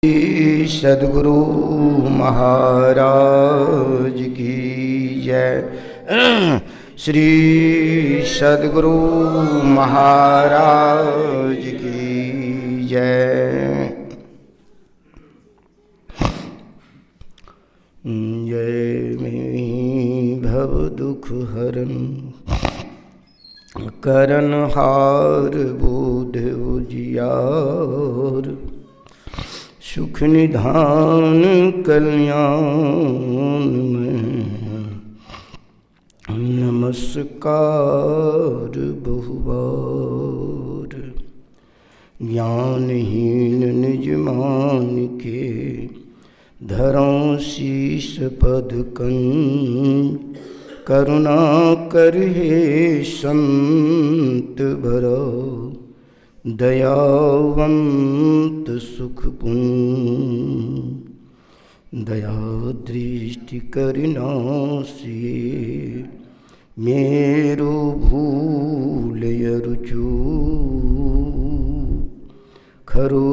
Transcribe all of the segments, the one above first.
श्री सद्गुरु महाराज की जय। श्री सद्गुरु महाराज की जय। जय में भव दुख हरन करन हार बोध उजियार। सुख निधान कल्याण में नमस्कार बहुबार। ज्ञानहीन निज मान के धरों शीस पद कन। करुणा कर हे संत भरो दयावंत सुख पुण्य। दया दृष्टि करनासिए मेरो भूल अरुचू। खरो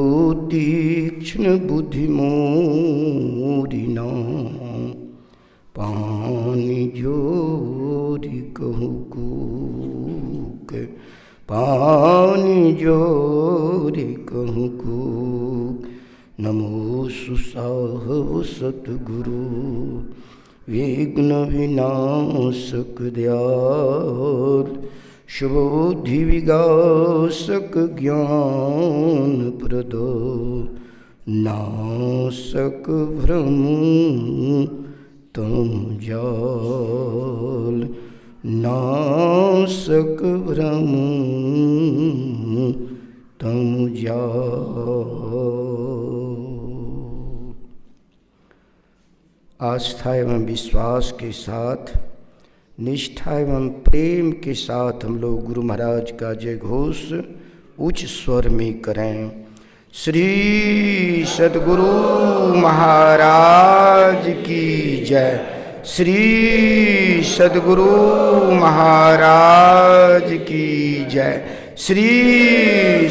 तीक्ष्ण बुद्धि मोरिना पानी जोरी कहूँ कूक। पानी जोरी कहूँ कूक। नमो सुसाहव सतगुरु विघ्न विनाशक दयाल। शुभबुद्धि विगासक ज्ञान प्रदो। नासक भ्रम तम जाल। नासक भ्रम तम जाल। आस्था एवं विश्वास के साथ, निष्ठा एवं प्रेम के साथ हम लोग गुरु महाराज का जय घोष उच्च स्वर में करें। श्री सद्गुरु महाराज की जय। श्री सद्गुरु महाराज की जय। श्री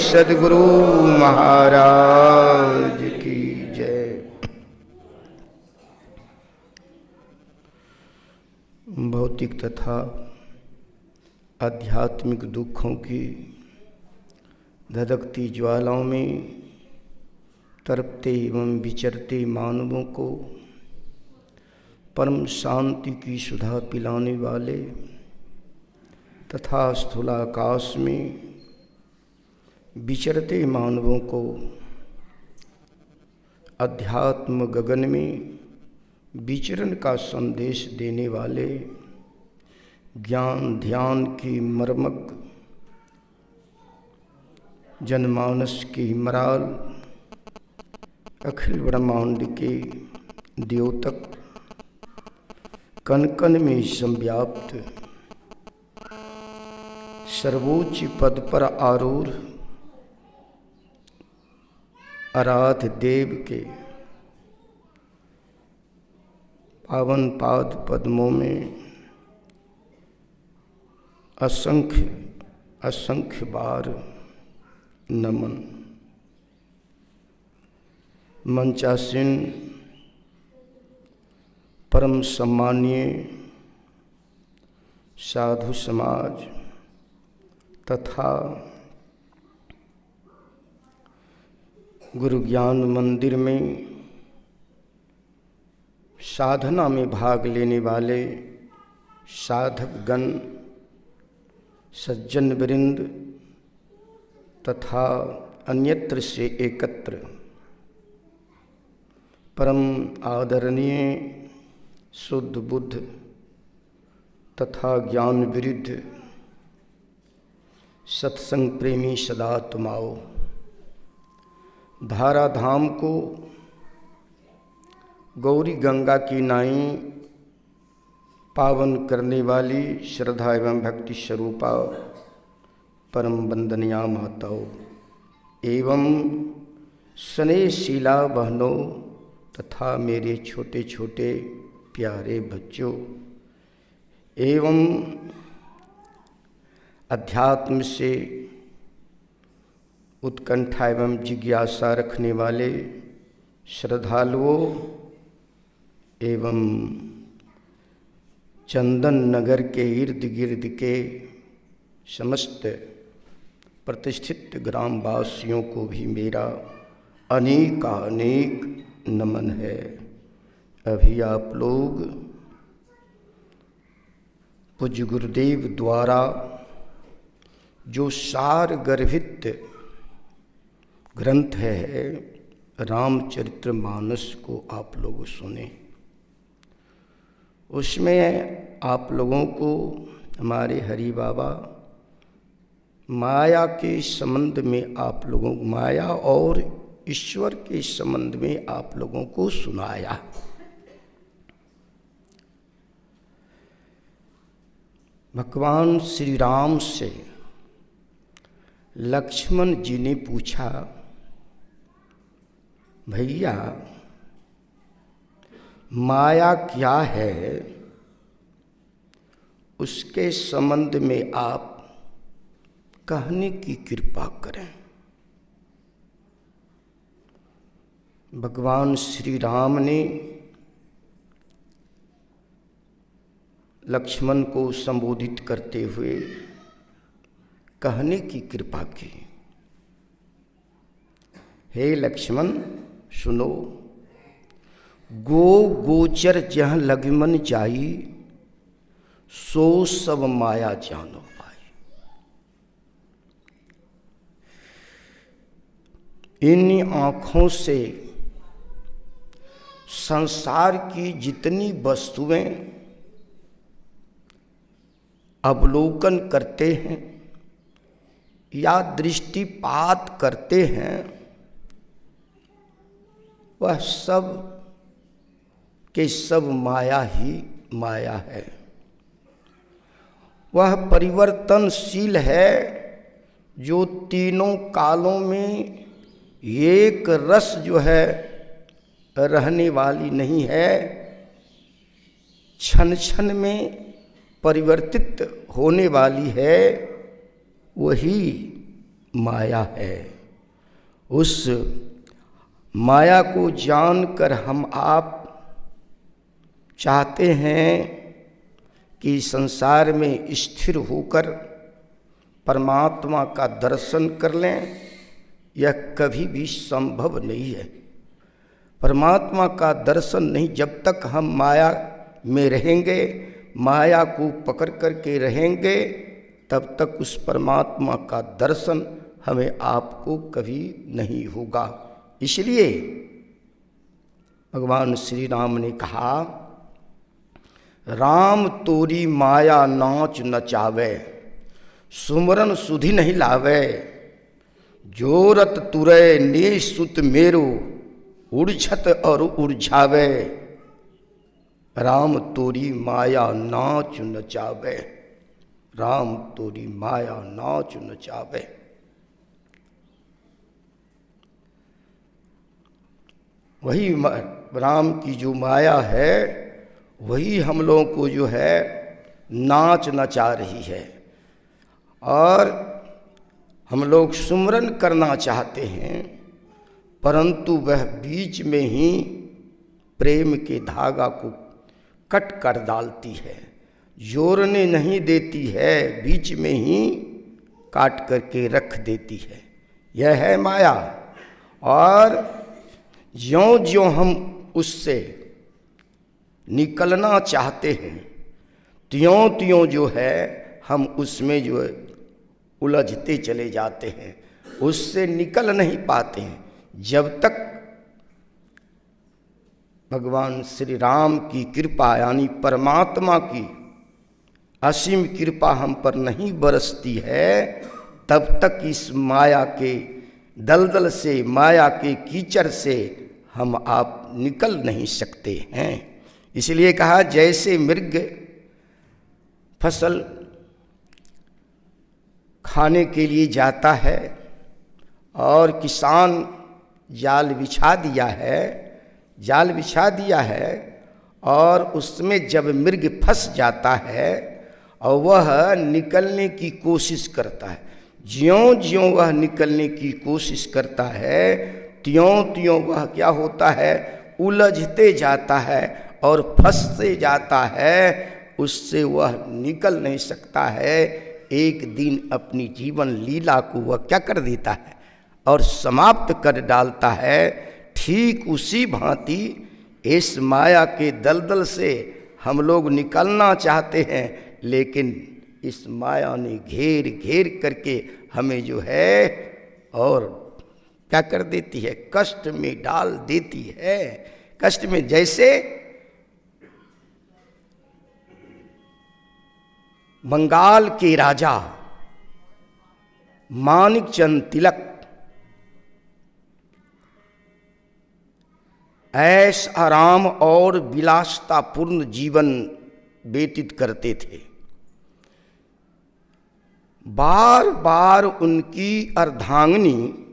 सद्गुरु महाराज की जय। भौतिक तथा आध्यात्मिक दुखों की धधकती ज्वालाओं में तड़पते एवं विचरते मानवों को परम शांति की सुधा पिलाने वाले तथा स्थूलाकाश में विचरते मानवों को अध्यात्म गगन में विचरण का संदेश देने वाले ज्ञान ध्यान की मर्मक जनमानस की मराल अखिल ब्रह्मांड के द्योतक कण कण में संव्याप्त सर्वोच्च पद पर आरूढ़ आराध्य देव के पावन पाद पद्मों में असंख्य असंख्य बार नमन। मंचासीन परम सम्मानीय साधु समाज तथा गुरु ज्ञान मंदिर में साधना में भाग लेने वाले साधक गण, सज्जन वृंद तथा अन्यत्र से एकत्र परम आदरणीय शुद्ध बुद्ध तथा ज्ञान विरुद्ध सत्संग प्रेमी सदा तुमाओ। धाराधाम को गौरी गंगा की नाई पावन करने वाली श्रद्धा एवं भक्ति स्वरूपा परम वंदनीया माताओं एवं स्नेहशीला बहनों तथा मेरे छोटे छोटे प्यारे बच्चों एवं अध्यात्म से उत्कंठा एवं जिज्ञासा रखने वाले श्रद्धालुओं एवं चंदन नगर के इर्द गिर्द के समस्त प्रतिष्ठित ग्रामवासियों को भी मेरा अनेक नमन है। अभी आप लोग पूज्य गुरुदेव द्वारा जो सार गर्भित ग्रंथ है रामचरितमानस को आप लोग सुने। उसमें आप लोगों को हमारे हरि बाबा माया के संबंध में आप लोगों को, माया और ईश्वर के संबंध में आप लोगों को सुनाया। भगवान श्री राम से लक्ष्मण जी ने पूछा, भैया माया क्या है, उसके संबंध में आप कहने की कृपा करें। भगवान श्री राम ने लक्ष्मण को संबोधित करते हुए कहने की कृपा की, हे लक्ष्मण सुनो, गो गोचर जहाँ लगमन जाई, सो सब माया जानो पाई। इन आँखों से संसार की जितनी वस्तुएं अवलोकन करते हैं या दृष्टिपात करते हैं, वह सब के सब माया ही माया है। वह परिवर्तनशील है, जो तीनों कालों में एक रस जो है रहने वाली नहीं है, क्षण क्षण में परिवर्तित होने वाली है, वही माया है। उस माया को जानकर हम आप चाहते हैं कि संसार में स्थिर होकर परमात्मा का दर्शन कर लें, यह कभी भी संभव नहीं है। परमात्मा का दर्शन नहीं, जब तक हम माया में रहेंगे, माया को पकड़ करके रहेंगे, तब तक उस परमात्मा का दर्शन हमें आपको कभी नहीं होगा। इसलिए भगवान श्री राम ने कहा, राम तोरी माया नाच नचावे, सुमरन सुधि नहीं लावे, जोरत तुरै ने सुत मेरो, उड़छत और उड़झावे, राम तोरी माया नाच नचावे, राम तोरी माया नाच नचावे। वही राम की जो माया है, वही हम लोगों को जो है नाच नचा रही है। और हम लोग सुमरन करना चाहते हैं, परंतु वह बीच में ही प्रेम के धागा को कट कर डालती है, जोड़ने नहीं देती है, बीच में ही काट करके रख देती है। यह है माया। और ज्यों ज्यों हम उससे निकलना चाहते हैं, त्यों त्यों जो है हम उसमें जो है उलझते चले जाते हैं, उससे निकल नहीं पाते हैं। जब तक भगवान श्री राम की कृपा यानी परमात्मा की असीम कृपा हम पर नहीं बरसती है, तब तक इस माया के दलदल से, माया के कीचड़ से हम आप निकल नहीं सकते हैं। इसलिए कहा, जैसे मृग फसल खाने के लिए जाता है और किसान जाल बिछा दिया है, और उसमें जब मृग फंस जाता है और वह निकलने की कोशिश करता है, ज्यों ज्यों वह निकलने की कोशिश करता है, त्यों त्यों वह क्या होता है, उलझते जाता है और फंसते जाता है, उससे वह निकल नहीं सकता है। एक दिन अपनी जीवन लीला को वह क्या कर देता है और समाप्त कर डालता है। ठीक उसी भांति इस माया के दलदल से हम लोग निकलना चाहते हैं, लेकिन इस माया ने घेर घेर करके हमें जो है और क्या कर देती है, कष्ट में डाल देती है। कष्ट में, जैसे बंगाल के राजा मानिकचंद तिलक ऐश आराम और विलासतापूर्ण जीवन व्यतीत करते थे। बार बार उनकी अर्धांगिनी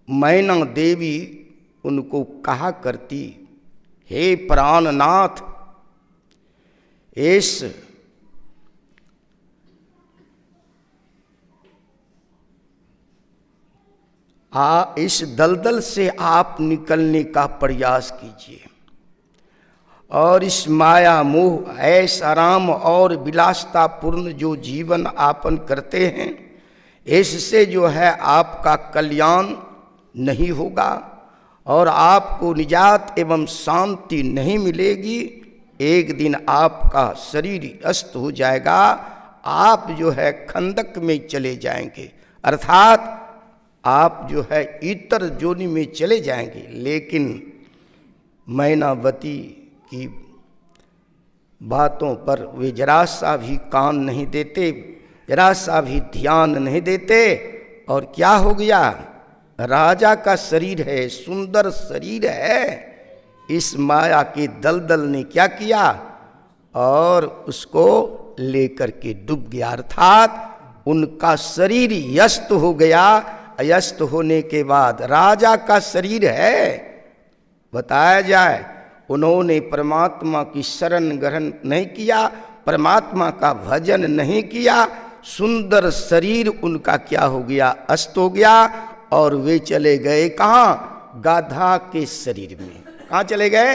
मैना देवी उनको कहा करती, हे प्राणनाथ, इस दलदल से आप निकलने का प्रयास कीजिए और इस माया मोह ऐश आराम और विलासतापूर्ण जो जीवन यापन करते हैं, इससे जो है आपका कल्याण नहीं होगा और आपको निजात एवं शांति नहीं मिलेगी। एक दिन आपका शरीर अस्त हो जाएगा, आप जो है खंदक में चले जाएंगे, अर्थात आप जो है इतर जोनि में चले जाएंगे। लेकिन मैनावती की बातों पर वे जरा सा भी कान नहीं देते, जरा सा भी ध्यान नहीं देते। और क्या हो गया, राजा का शरीर है, सुंदर शरीर है, इस माया के दलदल ने क्या किया और उसको लेकर के डूब गया, अर्थात उनका शरीर यस्त हो गया। अयस्त होने के बाद राजा का शरीर है, बताया जाए उन्होंने परमात्मा की शरण ग्रहण नहीं किया, परमात्मा का भजन नहीं किया, सुंदर शरीर उनका क्या हो गया, अस्त हो गया और वे चले गए कहाँ, गाधा के शरीर में। कहाँ चले गए,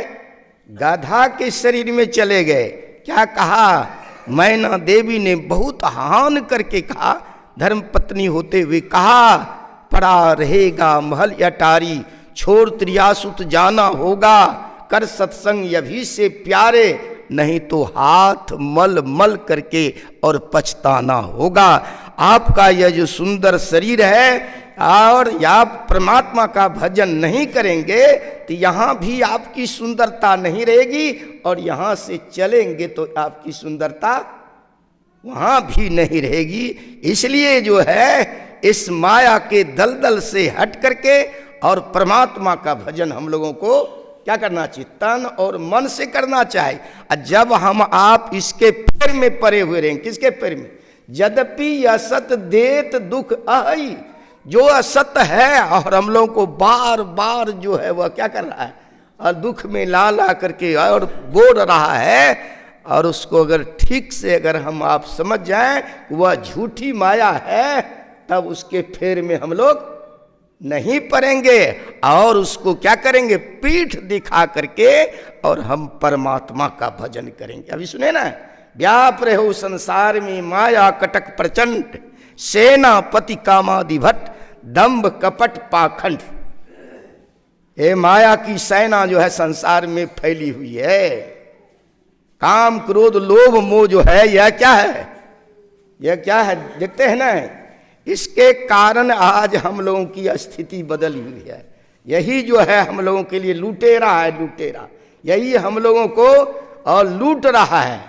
गाधा के शरीर में चले गए। क्या कहा, मैना देवी ने बहुत हान करके कहा, धर्म पत्नी होते हुए कहा, पड़ा रहेगा महल अटारी, छोड़ त्रियासुत जाना होगा, कर सत्संग अभी से प्यारे, नहीं तो हाथ मल मल करके और पछताना होगा। आपका यह जो सुंदर शरीर है और आप परमात्मा का भजन नहीं करेंगे तो यहाँ भी आपकी सुंदरता नहीं रहेगी और यहाँ से चलेंगे तो आपकी सुंदरता वहाँ भी नहीं रहेगी। इसलिए जो है इस माया के दलदल से हट करके और परमात्मा का भजन हम लोगों को क्या करना चाहिए, तन और मन से करना चाहिए। जब हम आप इसके पैर में पड़े हुए रहेंगे, किसके पैर में, यद्यपि असत देत दुख अहि, जो असत है और हम लोगों को बार बार जो है वह क्या कर रहा है और दुख में ला ला करके और बोल रहा है, और उसको अगर ठीक से अगर हम आप समझ जाएं वह झूठी माया है, तब उसके फेर में हम लोग नहीं पड़ेंगे और उसको क्या करेंगे, पीठ दिखा करके और हम परमात्मा का भजन करेंगे। अभी सुने ना, व्याप रहो संसार में माया कटक प्रचंड, सेनापति कामादिभट, दंभ कपट पाखंड। ये माया की सेना जो है संसार में फैली हुई है। काम क्रोध लोभ मोह जो है यह क्या है, यह क्या है, देखते हैं ना, इसके कारण आज हम लोगों की स्थिति बदली हुई है। यही जो है हम लोगों के लिए लुटेरा है, लुटेरा यही हम लोगों को और लूट रहा है,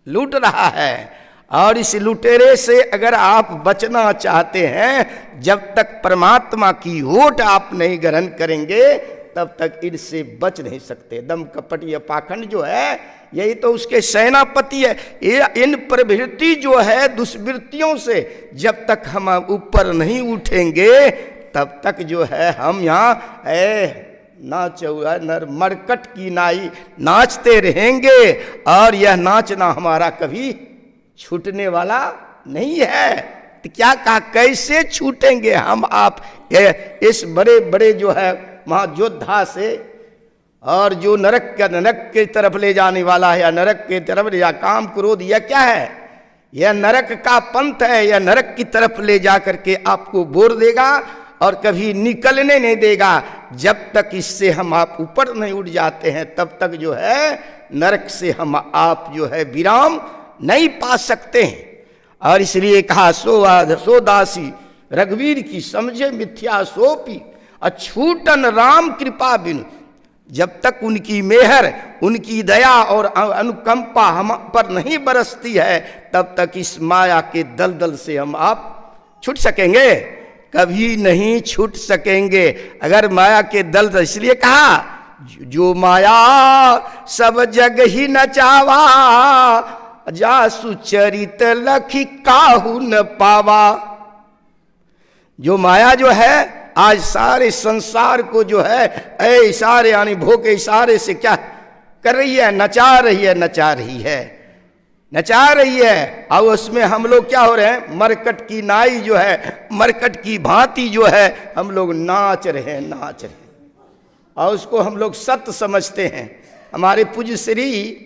लूट रहा है। और इस लुटेरे से अगर आप बचना चाहते हैं, जब तक परमात्मा की ओट आप नहीं ग्रहण करेंगे तब तक इनसे बच नहीं सकते। दम कपट या पाखंड जो है यही तो उसके सेनापति है। ये इन प्रवृत्ति जो है दुष्वृत्तियों से जब तक हम ऊपर नहीं उठेंगे तब तक जो है हम यहाँ नाचो नर मरकट की नाई नाचते रहेंगे और यह नाचना हमारा कभी छूटने वाला नहीं है। तो क्या कहा, कैसे छूटेंगे हम आप इस बड़े बड़े जो है महायोद्धा से, और जो नरक की तरफ ले जाने वाला है, या नरक की तरफ, या काम क्रोध, यह क्या है, यह नरक का पंथ है, यह नरक की तरफ ले जा करके आपको बोर देगा और कभी निकलने नहीं देगा। जब तक इससे हम आप ऊपर नहीं उठ जाते हैं तब तक जो है नरक से हम आप जो है विराम नहीं पा सकते हैं। और इसलिए कहा सो दासी रघुवीर की समझे मिथ्या सोपी, अछूटन राम कृपा बिनु। जब तक उनकी मेहर, उनकी दया और अनुकंपा हम पर नहीं बरसती है तब तक इस माया के दलदल से हम आप छूट सकेंगे, कभी नहीं छूट सकेंगे। अगर माया के दलदल, इसलिए कहा जो माया सब जग ही नचावा, जा सुचरित लखी काहू न पावा। जो माया जो है आज सारे संसार को जो है इशारे यानी भोग के इशारे से क्या कर रही है, नचा रही है, नचा रही है, नचा रही है। और उसमें हम लोग क्या हो रहे हैं, मरकट की नाई जो है, मरकट की भांति जो है हम लोग नाच रहे हैं, नाच रहे हैं, और उसको हम लोग सत्य समझते हैं। हमारे पूज्य श्री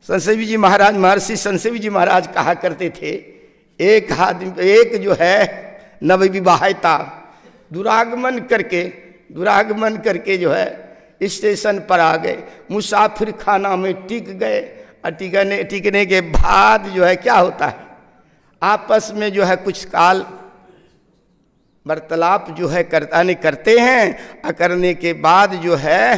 संतसेवी जी महाराज, महर्षि संतसेवी जी महाराज कहा करते थे, एक आदमी, एक जो है नवविवाहिता दुरागमन करके जो है स्टेशन पर आ गए, मुसाफिर खाना में टिक गए। टिकने के बाद जो है क्या होता है, आपस में जो है कुछ काल वार्तालाप जो है करते हैं। करने के बाद जो है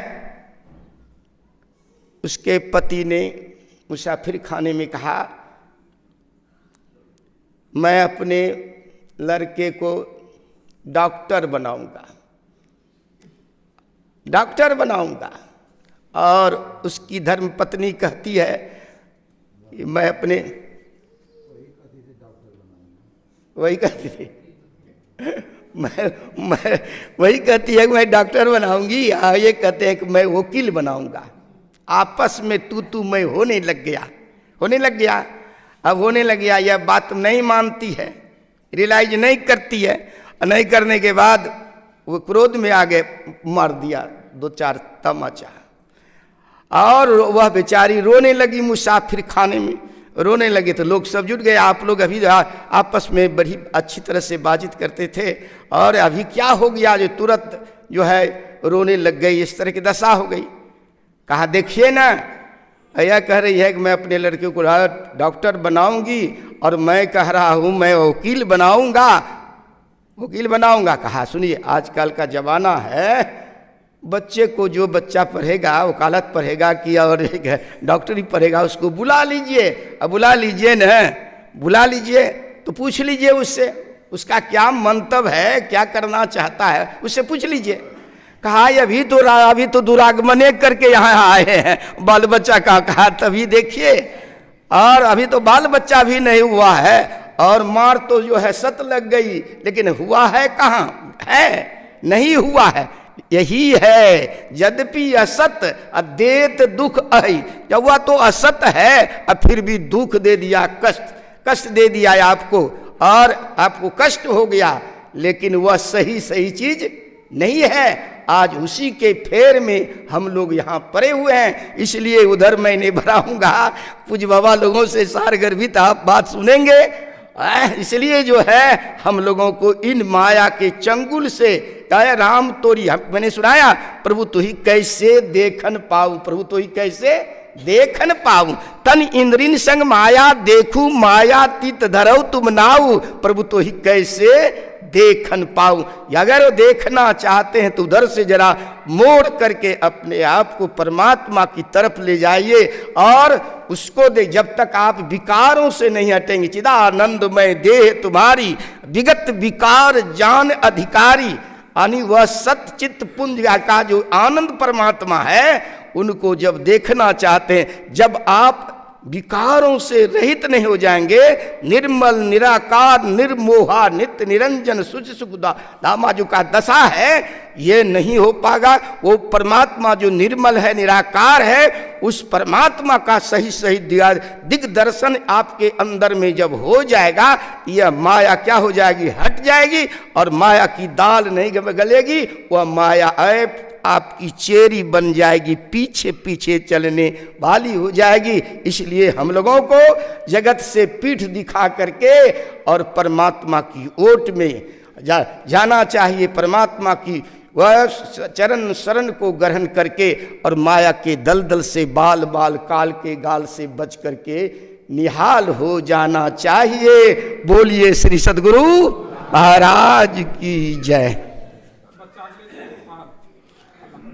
उसके पति ने मुसाफिर खाने में कहा, मैं अपने लड़के को डॉक्टर बनाऊंगा, डॉक्टर बनाऊंगा। और उसकी धर्म पत्नी कहती है कि मैं अपने, वही कहती थी मैं वही कहती है कि मैं डॉक्टर बनाऊंगी, ये कहते हैं कि मैं वकील बनाऊंगा। आपस में तू मैं होने लग गया। अब होने लग गया, यह बात नहीं मानती है, रियलाइज नहीं करती है। नहीं करने के बाद वो क्रोध में आ गए, मार दिया 2-4 तमाचा। और वह बेचारी रोने लगी, मुसाफिर खाने में रोने लगे। तो लोग सब जुट गए। आप लोग अभी आपस में बड़ी अच्छी तरह से बातचीत करते थे और अभी क्या हो गया जो तुरंत जो है रोने लग गई, इस तरह की दशा हो गई। कहा देखिए ना, यह कह रही है कि मैं अपने लड़के को डॉक्टर बनाऊंगी और मैं कह रहा हूं मैं वकील बनाऊंगा। कहा सुनिए, आजकल का जमाना है, बच्चे को जो बच्चा पढ़ेगा, वकालत पढ़ेगा कि और डॉक्टरी पढ़ेगा, उसको बुला लीजिए। अब बुला लीजिए तो पूछ लीजिए उससे, उसका क्या मंतव्य है, क्या करना चाहता है, उससे पूछ लीजिए। कहा अभी तो दुरागमने करके यहाँ आए हैं, बाल बच्चा का। कहा तभी देखिए, और अभी तो बाल बच्चा भी नहीं हुआ है और मार तो जो है सत लग गई, लेकिन हुआ है कहाँ है, नहीं हुआ है। यही है यद्यपि असत अदेत दुख अहि, जब हुआ तो असत है और फिर भी दुख दे दिया, कष्ट दे दिया आपको और आपको कष्ट हो गया, लेकिन वह सही चीज नहीं है। आज उसी के फेर में हम लोग यहाँ पड़े हुए हैं, इसलिए उधर मैं नहीं बढ़ाऊंगा। पूज्य बाबा लोगों से सारगर्भित आप बात सुनेंगे, इसलिए जो है हम लोगों को इन माया के चंगुल से राम तोरी, मैंने सुनाया, प्रभु तू ही कैसे देखन पाऊं, प्रभु तू ही कैसे देखन पाऊं। तन इंद्रिन संग माया देखूं, माया तीत धरऊ तुम नाऊ, प्रभु तो ही कैसे देखन पाऊं। अगर वो देखना चाहते हैं तो उधर से जरा मोड़ करके अपने आप को परमात्मा की तरफ ले जाइए और उसको दे। जब तक आप विकारों से नहीं हटेंगे, चिदानंदमय देह तुम्हारी विगत विकार जान अधिकारी, यानी वह सतचित पुंज का जो आनंद परमात्मा है, उनको जब देखना चाहते हैं, जब आप विकारों से रहित नहीं हो जाएंगे, निर्मल निराकार निर्मोहा नित्य निरंजन शुचि सुख धामा जो का दशा है, ये नहीं हो पाएगा। वो परमात्मा जो निर्मल है, निराकार है, उस परमात्मा का सही सही दिग्दर्शन आपके अंदर में जब हो जाएगा, यह माया क्या हो जाएगी, हट जाएगी, और माया की दाल नहीं गलेगी, वह माया ऐप आपकी चेरी बन जाएगी, पीछे पीछे चलने वाली हो जाएगी। इसलिए हम लोगों को जगत से पीठ दिखा करके और परमात्मा की ओट में जाना चाहिए, परमात्मा की वह चरण शरण को ग्रहण करके, और माया के दलदल से बाल बाल काल के गाल से बच करके निहाल हो जाना चाहिए। बोलिए श्री सद्गुरु महाराज की जय।